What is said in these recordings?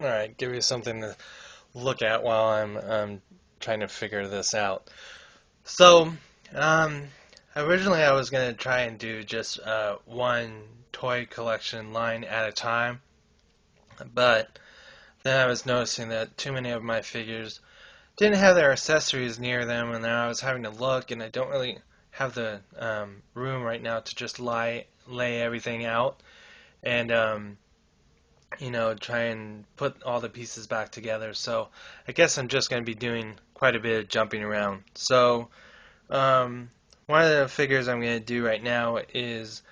Alright, give you something to look at while I'm trying to figure this out. So, um, originally I was going to try and do just one toy collection line at a time, but then I was noticing that too many of my figures didn't have their accessories near them, and then I was having to look, and I don't really have the room right now to just lay everything out. And try and put all the pieces back together. So I guess I'm just going to be doing quite a bit of jumping around. So um, one of the figures I'm going to do right now is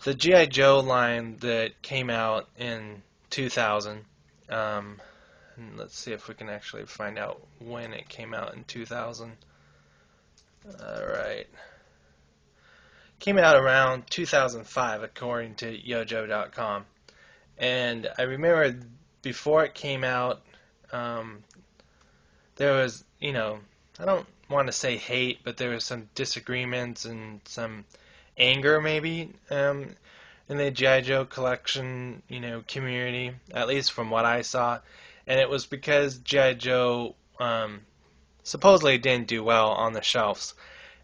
the G.I. Joe line that came out in 2000. And let's see if we can actually find out when it came out in 2000. Alright. Came out around 2005 according to yojo.com. And I remember before it came out, um, there was, I don't want to say hate, but there was some disagreements and some anger maybe in the G.I. Joe collection, community, at least from what I saw. And it was because G.I. Joe supposedly didn't do well on the shelves.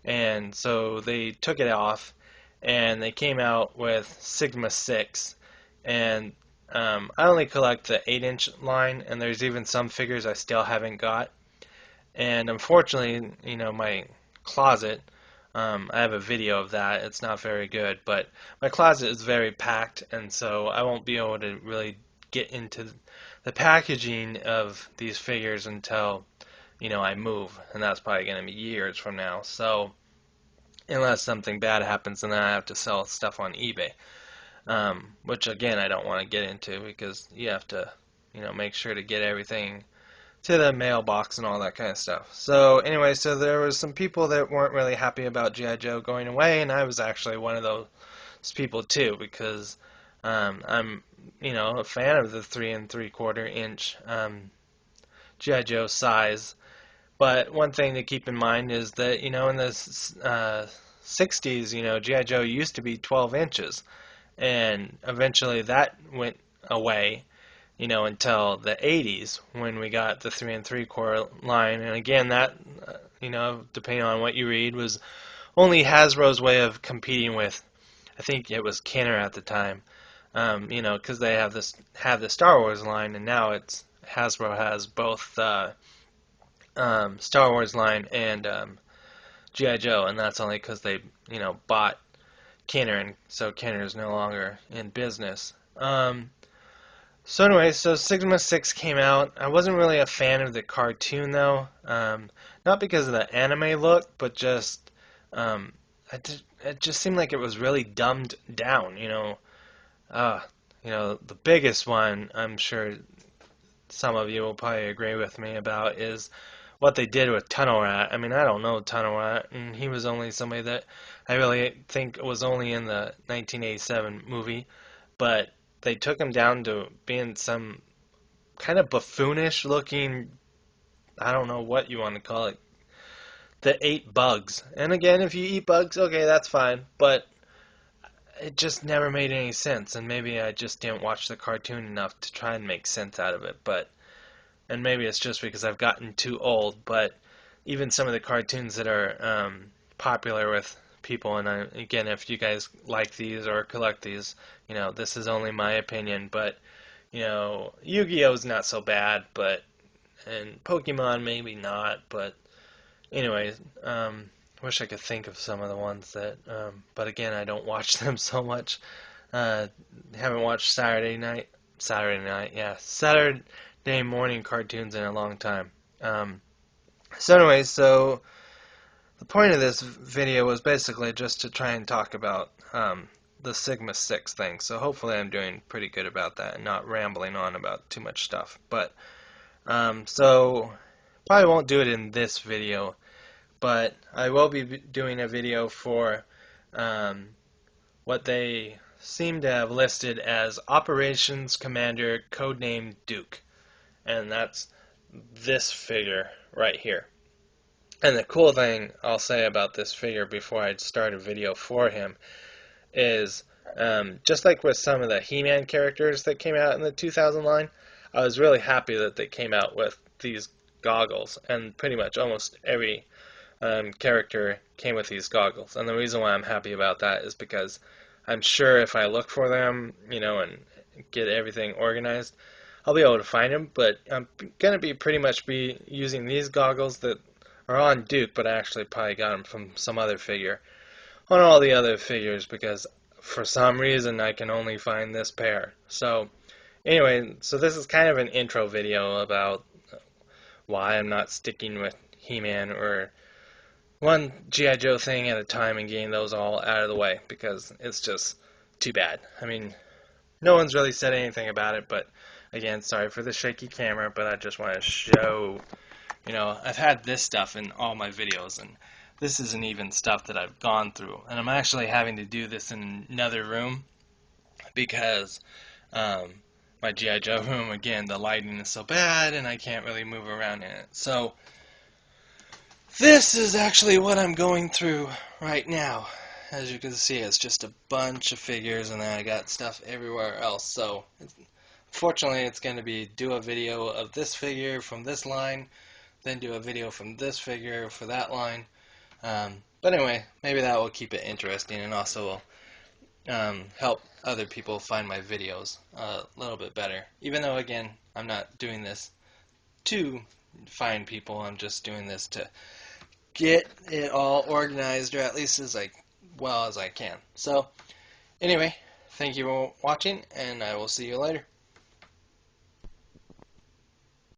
And so they took it off and they came out with Sigma 6. And I only collect the 8-inch line, and there's even some figures I still haven't got. And unfortunately, my closet, I have a video of that. It's not very good, but my closet is very packed, and so I won't be able to really get into the packaging of these figures until, I move, and that's probably going to be years from now. So, unless something bad happens, and then I have to sell stuff on eBay. Which again I don't want to get into because you have to, make sure to get everything to the mailbox and all that kind of stuff. So anyway, so there was some people that weren't really happy about G.I. Joe going away, and I was actually one of those people too because I'm, a fan of the 3 3/4 inch G.I. Joe size. But one thing to keep in mind is that, in the 60s, G.I. Joe used to be 12 inches and eventually that went away, until the 80s when we got the 3 3/4 line. And again, that, depending on what you read, was only Hasbro's way of competing with, I think it was Kenner at the time, because they have the Star Wars line, and now it's Hasbro has both Star Wars line and G.I. Joe, and that's only because they, bought Kenner, and so Kenner is no longer in business. So anyway, so Sigma 6 came out. I wasn't really a fan of the cartoon though, not because of the anime look, but just it just seemed like it was really dumbed down. The biggest one I'm sure some of you will probably agree with me about is what they did with Tunnel Rat. I mean, I don't know Tunnel Rat, and he was only somebody that I really think was only in the 1987 movie, but they took him down to being some kind of buffoonish looking, I don't know what you want to call it, that ate bugs. And again, if you eat bugs, okay, that's fine, but it just never made any sense, and maybe I just didn't watch the cartoon enough to try and make sense out of it, but and maybe it's just because I've gotten too old, but even some of the cartoons that are popular with people, and again, if you guys like these or collect these, this is only my opinion, but, Yu-Gi-Oh! Is not so bad, but, and Pokemon maybe not, but, anyways, wish I could think of some of the ones that, but again, I don't watch them so much. Haven't watched Saturday morning cartoons in a long time. So anyway, so the point of this video was basically just to try and talk about the Sigma 6 thing. So hopefully I'm doing pretty good about that and not rambling on about too much stuff. But so probably won't do it in this video, but I will be doing a video for what they seem to have listed as Operations Commander Codename Duke. And that's this figure right here. And the cool thing I'll say about this figure before I start a video for him is, just like with some of the He-Man characters that came out in the 2000 line, I was really happy that they came out with these goggles, and pretty much almost every character came with these goggles. And the reason why I'm happy about that is because I'm sure if I look for them, and get everything organized, I'll be able to find them. But I'm gonna be pretty much be using these goggles that are on Duke, but I actually probably got them from some other figure on all the other figures because for some reason I can only find this pair. So anyway, so this is kind of an intro video about why I'm not sticking with He-Man or one G.I. Joe thing at a time and getting those all out of the way because it's just too bad. I mean, no one's really said anything about it, but again, sorry for the shaky camera, but I just want to show, I've had this stuff in all my videos, and this isn't even stuff that I've gone through. And I'm actually having to do this in another room because my G.I. Joe room, again, the lighting is so bad and I can't really move around in it. So this is actually what I'm going through right now. As you can see, it's just a bunch of figures, and then I got stuff everywhere else. So, fortunately, it's going to be do a video of this figure from this line, then do a video from this figure for that line. But anyway, maybe that will keep it interesting, and also help other people find my videos a little bit better. Even though, again, I'm not doing this to find people, I'm just doing this to get it all organized, or at least as well as I can. So, anyway, thank you for watching, and I will see you later.